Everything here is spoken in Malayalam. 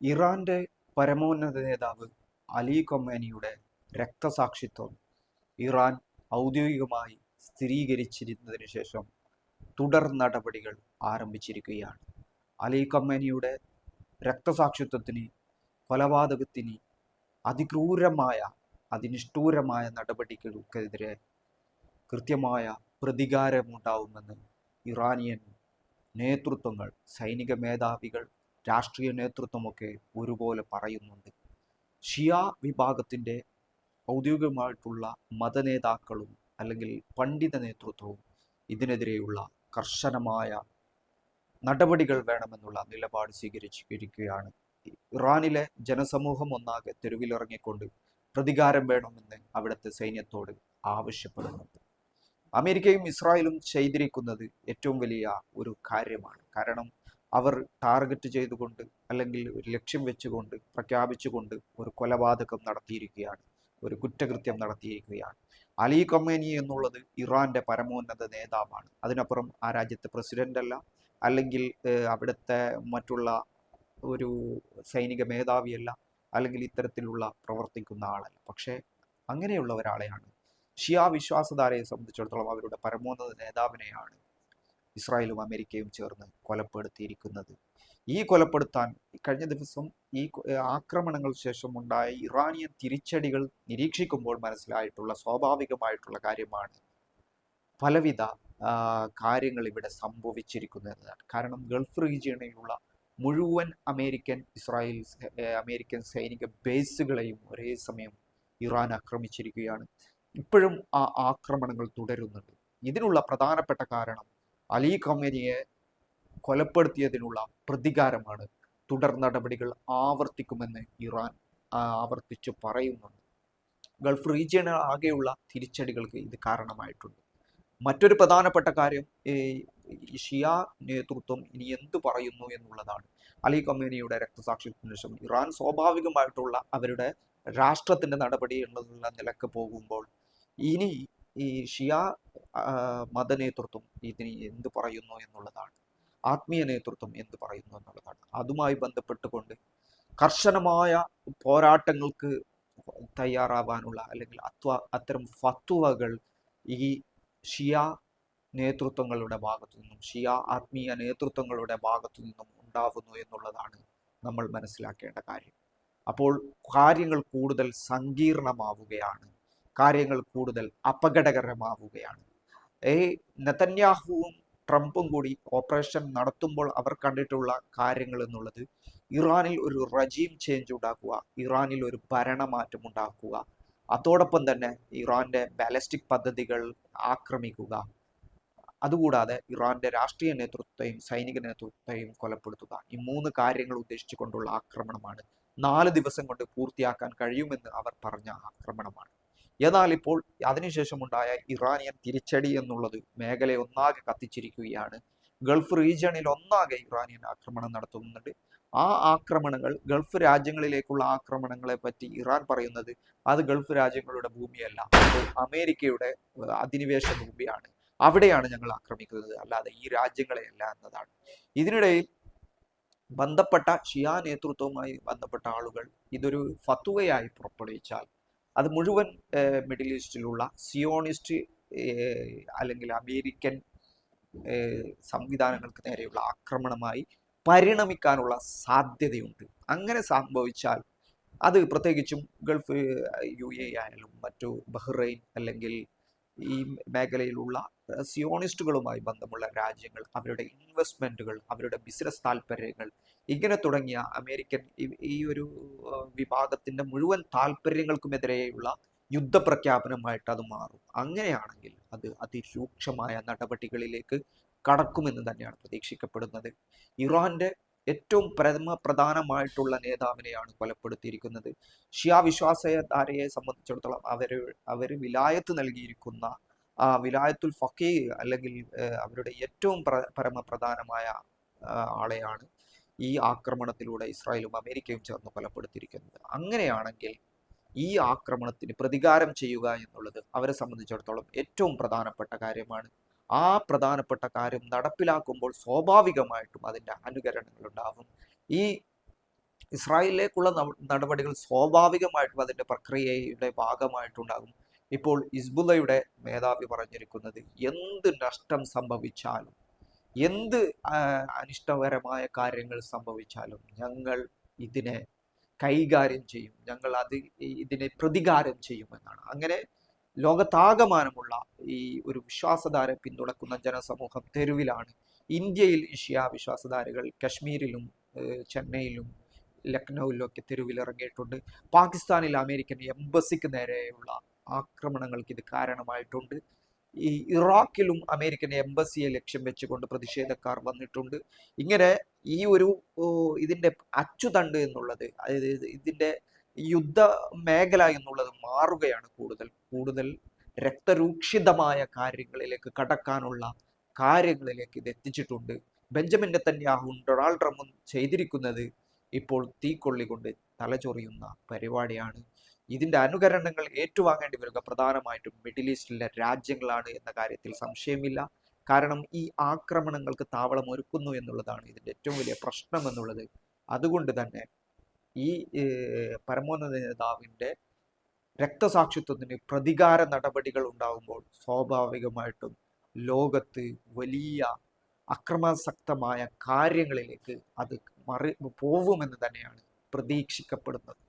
ഇറാന്റെ പരമോന്നത നേതാവ് അലി ഖൊമേനിയുടെ രക്തസാക്ഷിത്വം ഇറാൻ ഔദ്യോഗികമായി സ്ഥിരീകരിച്ചിരുന്നതിന് ശേഷം തുടർ നടപടികൾ ആരംഭിച്ചിരിക്കുകയാണ്. അലി ഖൊമേനിയുടെ രക്തസാക്ഷിത്വത്തിന്, കൊലപാതകത്തിന്, അതിക്രൂരമായ അതിനിഷ്ഠൂരമായ നടപടികൾക്കെതിരെ കൃത്യമായ പ്രതികാരമുണ്ടാവുമെന്ന് ഇറാനിയൻ നേതൃത്വങ്ങൾ, സൈനിക മേധാവികൾ, രാഷ്ട്രീയ നേതൃത്വമൊക്കെ ഒരുപോലെ പറയുന്നുണ്ട്. ഷിയ വിഭാഗത്തിൻ്റെ ഔദ്യോഗികമായിട്ടുള്ള മതനേതാക്കളും അല്ലെങ്കിൽ പണ്ഡിത നേതൃത്വവും ഇതിനെതിരെയുള്ള കർശനമായ നടപടികൾ വേണമെന്നുള്ള നിലപാട് സ്വീകരിച്ചിരിക്കുകയാണ്. ഇറാനിലെ ജനസമൂഹം ഒന്നാകെ തെരുവിലിറങ്ങിക്കൊണ്ട് പ്രതികാരം വേണമെന്ന് അവിടുത്തെ സൈന്യത്തോട് ആവശ്യപ്പെടുന്നുണ്ട്. അമേരിക്കയും ഇസ്രായേലും ചെയ്തിരിക്കുന്നത് ഏറ്റവും വലിയ ഒരു കാര്യമാണ്. കാരണം അവർ ടാർഗറ്റ് ചെയ്തുകൊണ്ട് അല്ലെങ്കിൽ ഒരു ലക്ഷ്യം വെച്ചുകൊണ്ട് പ്രഖ്യാപിച്ചുകൊണ്ട് ഒരു കൊലപാതകം നടത്തിയിരിക്കുകയാണ്, ഒരു കുറ്റകൃത്യം നടത്തിയിരിക്കുകയാണ്. അലി ഖൊമേനി എന്നുള്ളത് ഇറാന്റെ പരമോന്നത നേതാവാണ്. അതിനപ്പുറം ആ രാജ്യത്തെ പ്രസിഡന്റ് അല്ല, അല്ലെങ്കിൽ അവിടുത്തെ മറ്റുള്ള ഒരു സൈനിക മേധാവിയല്ല, അല്ലെങ്കിൽ ഇത്തരത്തിലുള്ള പ്രവർത്തിക്കുന്ന ആളല്ല. പക്ഷേ അങ്ങനെയുള്ള ഒരാളെയാണ്, ഷിയ വിശ്വാസധാരയെ സംബന്ധിച്ചിടത്തോളം അവരുടെ പരമോന്നത നേതാവിനെയാണ് ഇസ്രായേലും അമേരിക്കയും ചേർന്ന് കൊലപ്പെടുത്തിയിരിക്കുന്നത്. ഈ കൊലപ്പെടുത്താൻ കഴിഞ്ഞ ദിവസം ഈ ആക്രമണങ്ങൾക്ക് ശേഷം ഉണ്ടായ ഇറാനിയൻ തിരിച്ചടികൾ നിരീക്ഷിക്കുമ്പോൾ മനസ്സിലായിട്ടുള്ള സ്വാഭാവികമായിട്ടുള്ള കാര്യമാണ് പലവിധ കാര്യങ്ങൾ ഇവിടെ സംഭവിച്ചിരിക്കുന്നതാണ്. കാരണം ഗൾഫ് റീജിയണിലുള്ള മുഴുവൻ അമേരിക്കൻ സൈനിക ബേസുകളെയും ഒരേ സമയം ഇറാൻ ആക്രമിച്ചിരിക്കുകയാണ്. ഇപ്പോഴും ആ ആക്രമണങ്ങൾ തുടരുന്നുണ്ട്. ഇതിനുള്ള പ്രധാനപ്പെട്ട കാരണം അലി ഖൊമേനിയെ കൊലപ്പെടുത്തിയതിനുള്ള പ്രതികാരമാണ്. തുടർ നടപടികൾ ആവർത്തിക്കുമെന്ന് ഇറാൻ ആവർത്തിച്ചു പറയുന്നുണ്ട്. ഗൾഫ് റീജിയൻ ആകെയുള്ള തിരിച്ചടികൾക്ക് ഇത് കാരണമായിട്ടുണ്ട്. മറ്റൊരു പ്രധാനപ്പെട്ട കാര്യം ഷിയ നേതൃത്വം ഇനി എന്തു പറയുന്നു എന്നുള്ളതാണ്. അലി ഖൊമേനിയുടെ രക്തസാക്ഷിത്വത്തിന് ശേഷം ഇറാൻ സ്വാഭാവികമായിട്ടുള്ള അവരുടെ രാഷ്ട്രത്തിന്റെ നടപടി എന്നുള്ള നിലക്ക് പോകുമ്പോൾ ഇനി ഈ ഷിയ മതനേതൃത്വം ഇതിന് എന്ത് പറയുന്നു എന്നുള്ളതാണ്. ആത്മീയ നേതൃത്വം എന്ത് പറയുന്നു എന്നുള്ളതാണ്. അതുമായി ബന്ധപ്പെട്ടുകൊണ്ട് കർശനമായ പോരാട്ടങ്ങൾക്ക് തയ്യാറാവാനുള്ള അല്ലെങ്കിൽ അത്തരം ഫത്വകൾ ഈ ഷിയ നേതൃത്വങ്ങളുടെ ഭാഗത്തു നിന്നും, ഷിയ ആത്മീയ നേതൃത്വങ്ങളുടെ ഭാഗത്തു നിന്നും ഉണ്ടാവുന്നു എന്നുള്ളതാണ് നമ്മൾ മനസ്സിലാക്കേണ്ട കാര്യം. അപ്പോൾ കാര്യങ്ങൾ കൂടുതൽ സങ്കീർണമാവുകയാണ്, കാര്യങ്ങൾ കൂടുതൽ അപകടകരമാവുകയാണ്. നെതന്യാഹുവും ട്രംപും കൂടി ഓപ്പറേഷൻ നടത്തുമ്പോൾ അവർ കണ്ടിട്ടുള്ള കാര്യങ്ങൾ എന്നുള്ളത് ഇറാനിൽ ഒരു റജീം ചേഞ്ച് ഉണ്ടാക്കുക, ഇറാനിൽ ഒരു ഭരണമാറ്റം ഉണ്ടാക്കുക, അതോടൊപ്പം തന്നെ ഇറാന്റെ ബാലിസ്റ്റിക് പദ്ധതികൾ ആക്രമിക്കുക, അതുകൂടാതെ ഇറാന്റെ രാഷ്ട്രീയ നേതൃത്വത്തെയും സൈനിക നേതൃത്വത്തെയും കൊലപ്പെടുത്തുക. ഈ 3 കാര്യങ്ങൾ ഉദ്ദേശിച്ചുകൊണ്ടുള്ള ആക്രമണമാണ്. 4 ദിവസം കൊണ്ട് പൂർത്തിയാക്കാൻ കഴിയുമെന്ന് അവർ പറഞ്ഞ ആക്രമണമാണ്. എന്നാൽ ഇപ്പോൾ അതിനുശേഷം ഉണ്ടായ ഇറാനിയൻ തിരിച്ചടി എന്നുള്ളത് മേഖലയെ ഒന്നാകെ കത്തിച്ചിരിക്കുകയാണ്. ഗൾഫ് റീജിയണിൽ ഒന്നാകെ ഇറാനിയൻ ആക്രമണം നടത്തുന്നുണ്ട്. ആ ആക്രമണങ്ങൾ, ഗൾഫ് രാജ്യങ്ങളിലേക്കുള്ള ആക്രമണങ്ങളെ പറ്റി ഇറാൻ പറയുന്നത് അത് ഗൾഫ് രാജ്യങ്ങളുടെ ഭൂമിയല്ല, അത് അമേരിക്കയുടെ അധിനിവേശ ഭൂമിയാണ്, അവിടെയാണ് ഞങ്ങൾ ആക്രമിക്കുന്നത്, അല്ലാതെ ഈ രാജ്യങ്ങളെയല്ല എന്നതാണ്. ഇതിനിടയിൽ ബന്ധപ്പെട്ട ഷിയ നേതൃത്വവുമായി ബന്ധപ്പെട്ട ആളുകൾ ഇതൊരു ഫത്വയായി പുറപ്പെടുവിച്ചാൽ അത് മുഴുവൻ മിഡിൽ ഈസ്റ്റിലുള്ള സിയോണിസ്റ്റ് അല്ലെങ്കിൽ അമേരിക്കൻ സംവിധാനങ്ങൾക്ക് നേരെയുള്ള ആക്രമണമായി പരിണമിക്കാനുള്ള സാധ്യതയുണ്ട്. അങ്ങനെ സംഭവിച്ചാൽ അത് പ്രത്യേകിച്ചും ഗൾഫ് UAE ആയാലും മറ്റു ബഹ്റൈൻ അല്ലെങ്കിൽ ഈ മേഖലയിലുള്ള സിയോണിസ്റ്റുകളുമായി ബന്ധമുള്ള രാജ്യങ്ങൾ, അവരുടെ ഇൻവെസ്റ്റ്മെന്റുകൾ, അവരുടെ ബിസിനസ് താല്പര്യങ്ങൾ, ഇങ്ങനെ തുടങ്ങിയ അമേരിക്കൻ ഈ ഒരു വിഭാഗത്തിന്റെ മുഴുവൻ താല്പര്യങ്ങൾക്കുമെതിരെയുള്ള യുദ്ധപ്രഖ്യാപനമായിട്ട് അത് മാറും. അങ്ങനെയാണെങ്കിൽ അത് അതിരൂക്ഷമായ നടപടികളിലേക്ക് കടക്കുമെന്ന് തന്നെയാണ് പ്രതീക്ഷിക്കപ്പെടുന്നത്. ഇറാന്റെ ഏറ്റവും പ്രധാനമായിട്ടുള്ള നേതാവിനെയാണ് കൊലപ്പെടുത്തിയിരിക്കുന്നത്. ഷിയ വിശ്വാസധാരയെ സംബന്ധിച്ചിടത്തോളം അവർ വിലായത്ത് നൽകിയിരിക്കുന്ന വിലായത്തുൽ ഫഖീഹ് അല്ലെങ്കിൽ അവരുടെ ഏറ്റവും പരമപ്രധാനമായ ആളെയാണ് ഈ ആക്രമണത്തിലൂടെ ഇസ്രായേലും അമേരിക്കയും ചേർന്ന് കൊലപ്പെടുത്തിയിരിക്കുന്നത്. അങ്ങനെയാണെങ്കിൽ ഈ ആക്രമണത്തിന് പ്രതികാരം ചെയ്യുക എന്നുള്ളത് അവരെ സംബന്ധിച്ചിടത്തോളം ഏറ്റവും പ്രധാനപ്പെട്ട കാര്യമാണ്. ആ പ്രധാനപ്പെട്ട കാര്യം നടപ്പിലാക്കുമ്പോൾ സ്വാഭാവികമായിട്ടും അതിൻ്റെ അനുകരണങ്ങൾ ഉണ്ടാകും. ഈ ഇസ്രായേലിലേക്കുള്ള നടപടികൾ സ്വാഭാവികമായിട്ടും അതിൻ്റെ പ്രക്രിയയുടെ ഭാഗമായിട്ടുണ്ടാകും. ഇപ്പോൾ ഹിസ്ബുള്ളയുടെ മേധാവി പറഞ്ഞിരിക്കുന്നത് എന്ത് നഷ്ടം സംഭവിച്ചാലും, എന്ത് അനിഷ്ടകരമായ കാര്യങ്ങൾ സംഭവിച്ചാലും ഞങ്ങൾ ഇതിനെ കൈകാര്യം ചെയ്യും, ഞങ്ങൾ ഇതിനെ പ്രതികാരം ചെയ്യുമെന്നാണ്. അങ്ങനെ ലോകത്താകമാനമുള്ള ഈ ഒരു വിശ്വാസധാര പിന്തുണക്കുന്ന ജനസമൂഹം തെരുവിലാണ്. ഇന്ത്യയിൽ ഷിയ വിശ്വാസധാരകൾ കശ്മീരിലും ചെന്നൈയിലും ലക്നൌവിലും ഒക്കെ തെരുവിലിറങ്ങിയിട്ടുണ്ട്. പാകിസ്ഥാനിൽ അമേരിക്കൻ എംബസിക്ക് നേരെയുള്ള ആക്രമണങ്ങൾക്ക് ഇത് കാരണമായിട്ടുണ്ട്. ഈ ഇറാഖിലും അമേരിക്കൻ എംബസിയെ ലക്ഷ്യം വെച്ചുകൊണ്ട് പ്രതിഷേധക്കാർ വന്നിട്ടുണ്ട്. ഇങ്ങനെ ഈ ഒരു ഇതിൻ്റെ അച്ചുതണ്ട് എന്നുള്ളത്, അതായത് ഇതിൻ്റെ യുദ്ധ മേഖല എന്നുള്ളത് മാറുകയാണ്. കൂടുതൽ രക്തരൂക്ഷിതമായ കാര്യങ്ങളിലേക്ക് കടക്കാനുള്ള കാര്യങ്ങളിലേക്ക് ഇത് എത്തിച്ചിട്ടുണ്ട്. ബെഞ്ചമിൻ നെതന്യാഹുവും ഡൊണാൾഡ് ട്രംപും ചെയ്തിരിക്കുന്നത് ഇപ്പോൾ തീക്കൊള്ളിക്കൊണ്ട് തലചൊറിയുന്ന പരിപാടിയാണ്. ഇതിൻ്റെ അനുകരണങ്ങൾ ഏറ്റുവാങ്ങേണ്ടി വരിക പ്രധാനമായിട്ടും മിഡിൽ ഈസ്റ്റിലെ രാജ്യങ്ങളാണ് എന്ന കാര്യത്തിൽ സംശയമില്ല. കാരണം ഈ ആക്രമണങ്ങൾക്ക് താവളം ഒരുക്കുന്നു എന്നുള്ളതാണ് ഇതിൻ്റെ ഏറ്റവും വലിയ പ്രശ്നം എന്നുള്ളത്. അതുകൊണ്ട് തന്നെ ഈ പരമോന്നത നേതാവിൻ്റെ രക്തസാക്ഷിത്വത്തിന് പ്രതികാര നടപടികൾ ഉണ്ടാകുമ്പോൾ സ്വാഭാവികമായിട്ടും ലോകത്ത് വലിയ അക്രമാസക്തമായ കാര്യങ്ങളിലേക്ക് അത് പോകുമെന്ന് തന്നെയാണ് പ്രതീക്ഷിക്കപ്പെടുന്നത്.